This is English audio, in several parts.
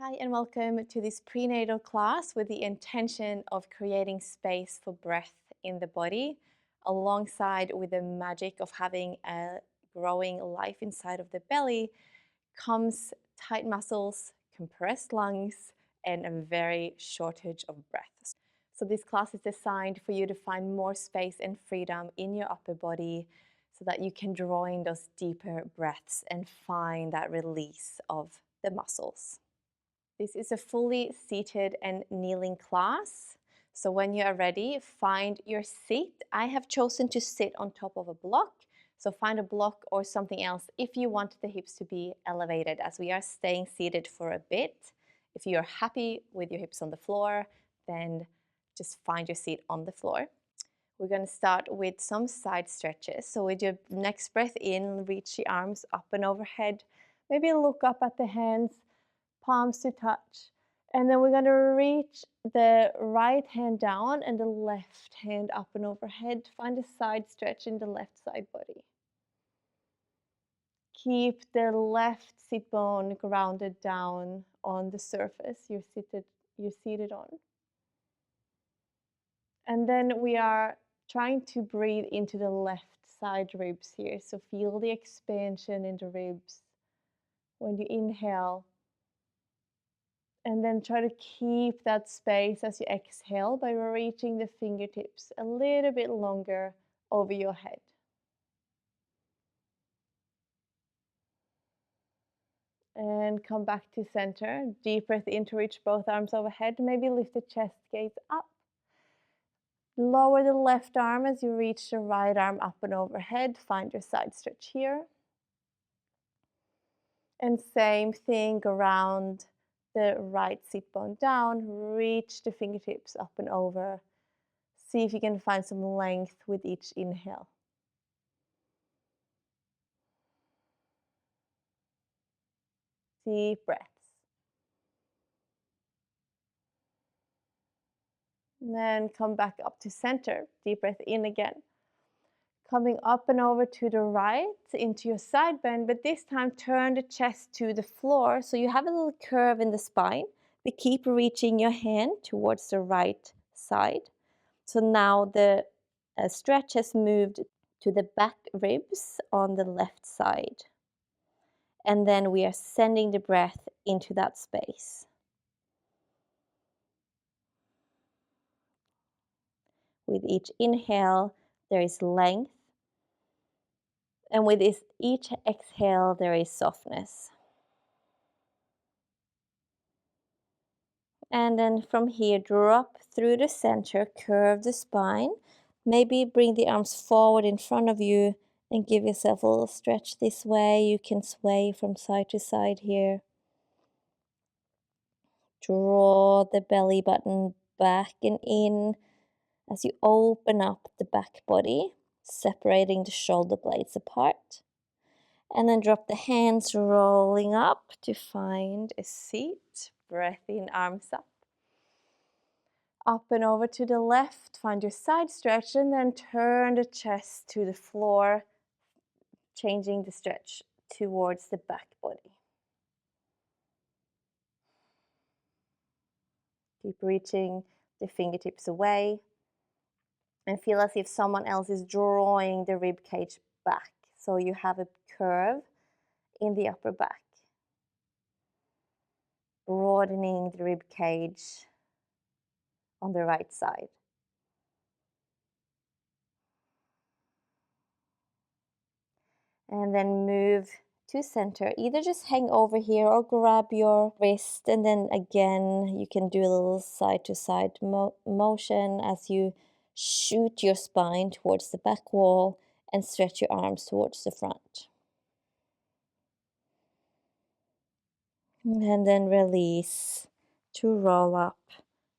Hi and welcome to this prenatal class with the intention of creating space for breath in the body alongside with the magic of having a growing life inside of the belly comes tight muscles, compressed lungs, and a very shortage of breath. So this class is designed for you to find more space and freedom in your upper body so that you can draw in those deeper breaths and find that release of the muscles. This is a fully seated and kneeling class. So when you are ready, find your seat. I have chosen to sit on top of a block. So find a block or something else if you want the hips to be elevated as we are staying seated for a bit. If you are happy with your hips on the floor, then just find your seat on the floor. We're going to start with some side stretches. So with your next breath in, reach the arms up and overhead. Maybe look up at the hands, palms to touch. And then we're going to reach the right hand down and the left hand up and overhead. Find a side stretch in the left side body. Keep the left sit bone grounded down on the surface you're seated on. And then we are trying to breathe into the left side ribs here. So feel the expansion in the ribs when you inhale. And then try to keep that space as you exhale by reaching the fingertips a little bit longer over your head. And come back to center. Deep breath in to reach both arms overhead. Maybe lift the chest gaze up. Lower the left arm as you reach the right arm up and overhead. Find your side stretch here. And same thing, ground the right sit bone down. Reach the fingertips up and over. See if you can find some length with each inhale. Deep breaths. And then come back up to center. Deep breath in again. Coming up and over to the right into your side bend, but this time turn the chest to the floor so you have a little curve in the spine, but keep reaching your hand towards the right side. So now the stretch has moved to the back ribs on the left side. And then we are sending the breath into that space. With each inhale, there is length. And with each exhale, there is softness. And then from here, drop through the center, curve the spine. Maybe bring the arms forward in front of you and give yourself a little stretch this way. You can sway from side to side here. Draw the belly button back and in as you open up the back body, separating the shoulder blades apart. And then drop the hands rolling up to find a seat. Breath in, arms up. Up and over to the left, find your side stretch and then turn the chest to the floor, changing the stretch towards the back body. Keep reaching the fingertips away and feel as if someone else is drawing the rib cage back. So you have a curve in the upper back, broadening the rib cage on the right side. And then move to center. Either just hang over here or grab your wrist, and then again you can do a little side to side motion as you shoot your spine towards the back wall and stretch your arms towards the front. And then release to roll up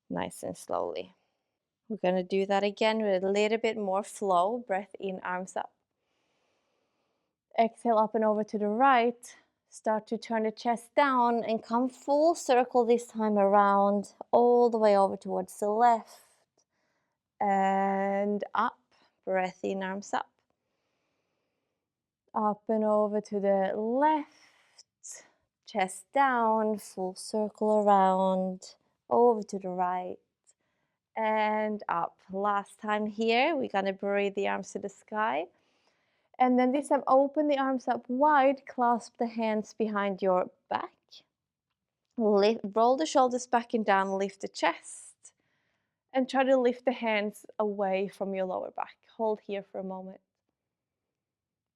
nice and slowly. We're going to do that again with a little bit more flow. Breath in, arms up. Exhale up and over to the right. Start to turn the chest down and come full circle this time around, all the way over towards the left. And up. Breath in, arms up. Up and over to the left. chest down, full circle around, over to the right, and up. Last time here, we're gonna breathe the arms to the sky. And then this time, open the arms up wide, clasp the hands behind your back. Roll the shoulders back and down, lift the chest. And try to lift the hands away from your lower back. Hold here for a moment.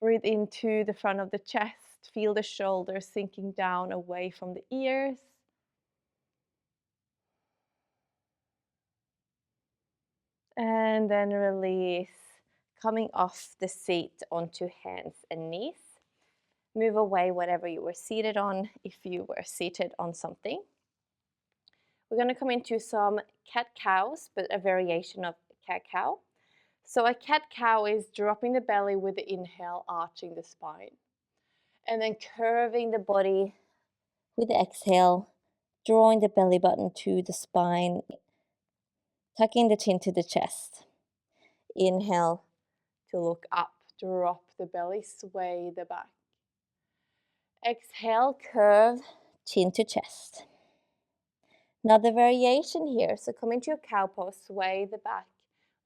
Breathe into the front of the chest. Feel the shoulders sinking down away from the ears. And then release, coming off the seat onto hands and knees. Move away whatever you were seated on, if you were seated on something. We're going to come into some cat-cows, but a variation of cat-cow. So a cat-cow is dropping the belly with the inhale, arching the spine. And then curving the body with the exhale, drawing the belly button to the spine, tucking the chin to the chest. Inhale to look up, drop the belly, sway the back. Exhale, curve, chin to chest. Another variation here. So come into your cow pose, sway the back,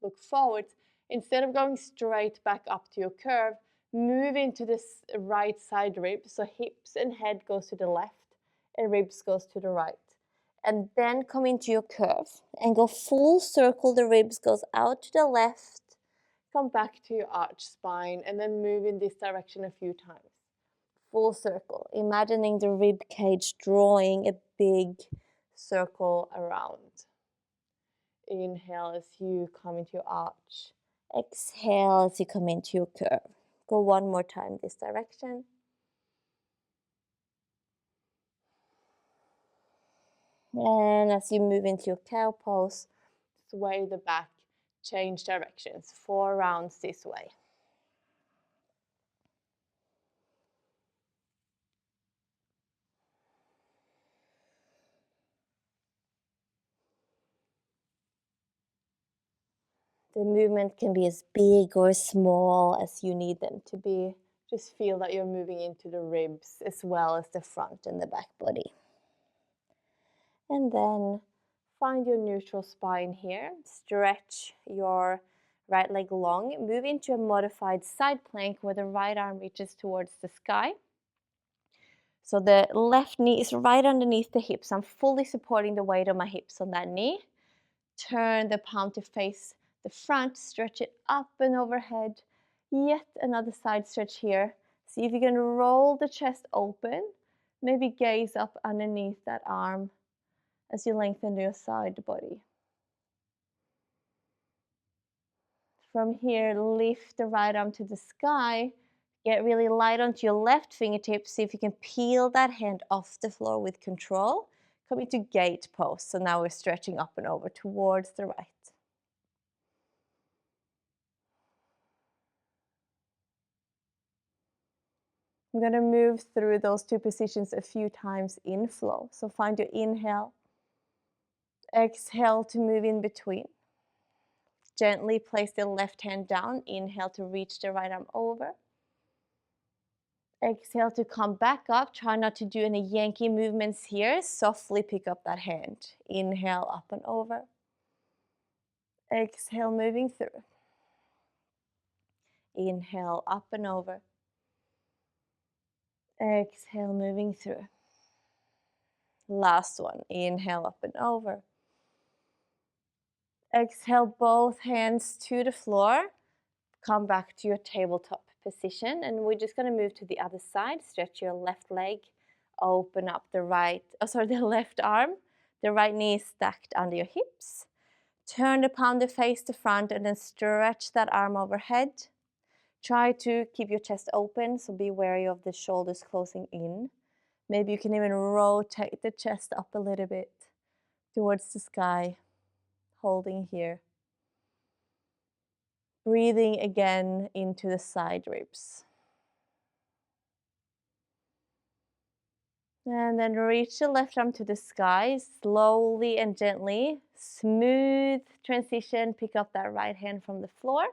look forward. Instead of going straight back up to your curve, move into this right side rib. So hips and head goes to the left and ribs goes to the right. And then come into your curve and go full circle. The ribs goes out to the left. Come back to your arch spine and then move in this direction a few times. Full circle, imagining the rib cage drawing a big circle around. Inhale as you come into your arch. Exhale as you come into your curve. Go one more time this direction. And as you move into your cow pose, sway the back, change directions. 4 rounds this way. The movement can be as big or small as you need them to be. Just feel that you're moving into the ribs as well as the front and the back body. And then find your neutral spine here. Stretch your right leg long. Move into a modified side plank where the right arm reaches towards the sky. So the left knee is right underneath the hips. I'm fully supporting the weight of my hips on that knee. Turn the palm to face the front, stretch it up and overhead. Yet another side stretch here. See if you can roll the chest open. Maybe gaze up underneath that arm as you lengthen your side body. From here, lift the right arm to the sky. Get really light onto your left fingertips. See if you can peel that hand off the floor with control. Come into gate pose. So now we're stretching up and over towards the right. I'm going to move through those two positions a few times in flow. So find your inhale. Exhale to move in between. Gently place the left hand down. Inhale to reach the right arm over. Exhale to come back up. Try not to do any Yankee movements here. Softly pick up that hand. Inhale up and over. Exhale, moving through. Inhale up and over. Exhale, moving through. Last one. Inhale up and over. Exhale, both hands to the floor. Come back to your tabletop position, and we're just going to move to the other side. Stretch your left leg. Open up the the left arm. The right knee is stacked under your hips. Turn the palm to face the front and then stretch that arm overhead. Try to keep your chest open, so be wary of the shoulders closing in. Maybe you can even rotate the chest up a little bit towards the sky, holding here. Breathing again into the side ribs. And then reach the left arm to the sky, slowly and gently. Smooth transition, pick up that right hand from the floor.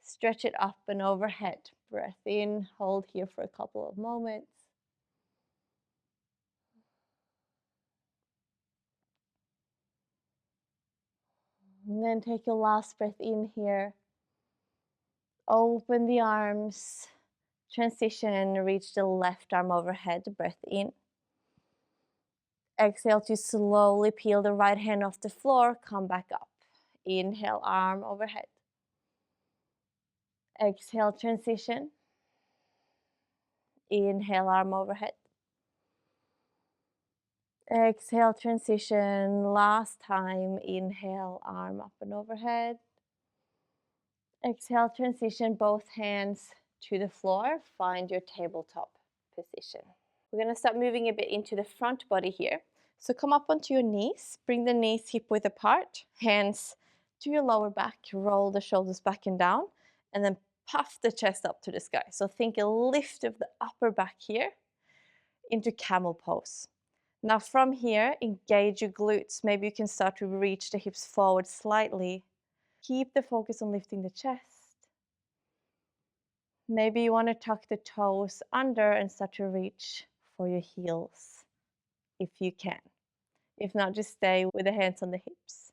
Stretch it up and overhead. Breath in, hold here for a couple of moments. And then take your last breath in here. Open the arms. Transition, reach the left arm overhead, breath in. Exhale to slowly peel the right hand off the floor, come back up. Inhale, arm overhead. Exhale, transition. Inhale, arm overhead. Exhale, transition. Last time, inhale, arm up and overhead. Exhale, transition both hands to the floor. Find your tabletop position. We're going to start moving a bit into the front body here. So come up onto your knees, bring the knees hip width apart, hands to your lower back, roll the shoulders back and down, and then puff the chest up to the sky. So think a lift of the upper back here into camel pose. Now from here, engage your glutes. Maybe you can start to reach the hips forward slightly. Keep the focus on lifting the chest. Maybe you want to tuck the toes under and start to reach for your heels if you can. If not, just stay with the hands on the hips.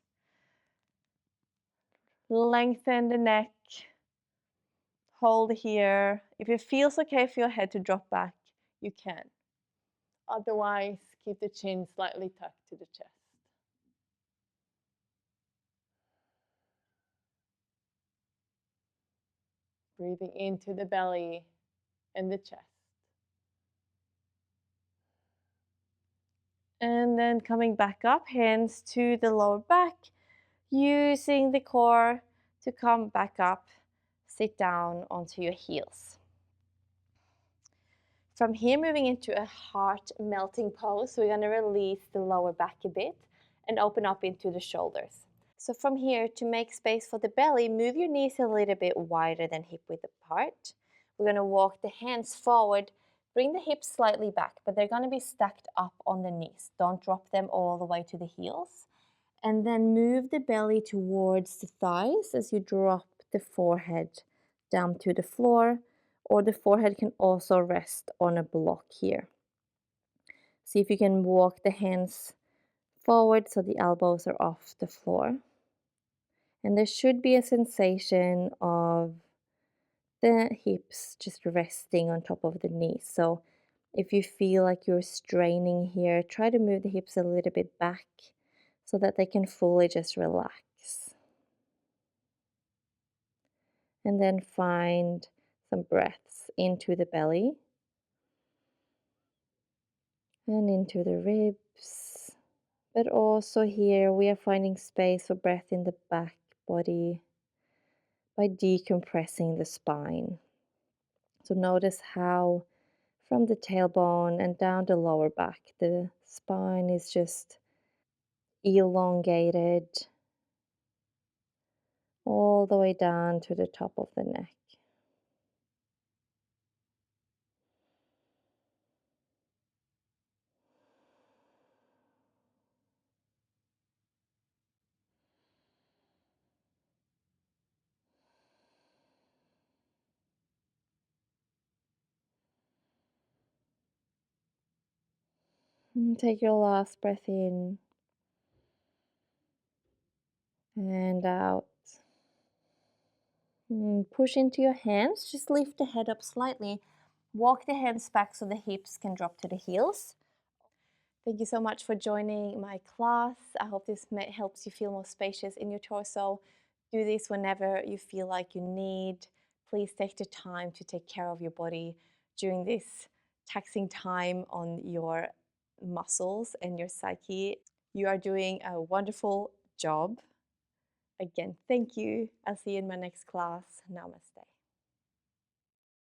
Lengthen the neck. Hold here. If it feels okay for your head to drop back, you can. Otherwise, keep the chin slightly tucked to the chest. Breathing into the belly and the chest. And then coming back up, hands to the lower back, using the core to come back up, sit down onto your heels. From here, moving into a heart melting pose, we're going to release the lower back a bit and open up into the shoulders. So from here, to make space for the belly, move your knees a little bit wider than hip width apart. We're going to walk the hands forward, bring the hips slightly back, but they're going to be stacked up on the knees. Don't drop them all the way to the heels. And then move the belly towards the thighs as you drop the forehead down to the floor, or the forehead can also rest on a block here. See if you can walk the hands forward so the elbows are off the floor. And there should be a sensation of the hips just resting on top of the knees. So if you feel like you're straining here, try to move the hips a little bit back so that they can fully just relax. And then find some breaths into the belly and into the ribs. But also here we are finding space for breath in the back body by decompressing the spine. So notice how from the tailbone and down the lower back, the spine is just elongated all the way down to the top of the neck. And take your last breath in and out. Push into your hands. Just lift the head up slightly. Walk the hands back so the hips can drop to the heels. Thank you so much for joining my class. I hope this helps you feel more spacious in your torso. Do this whenever you feel like you need. Please take the time to take care of your body during this taxing time on your muscles and your psyche. You are doing a wonderful job. Again, thank you. I'll see you in my next class. Namaste.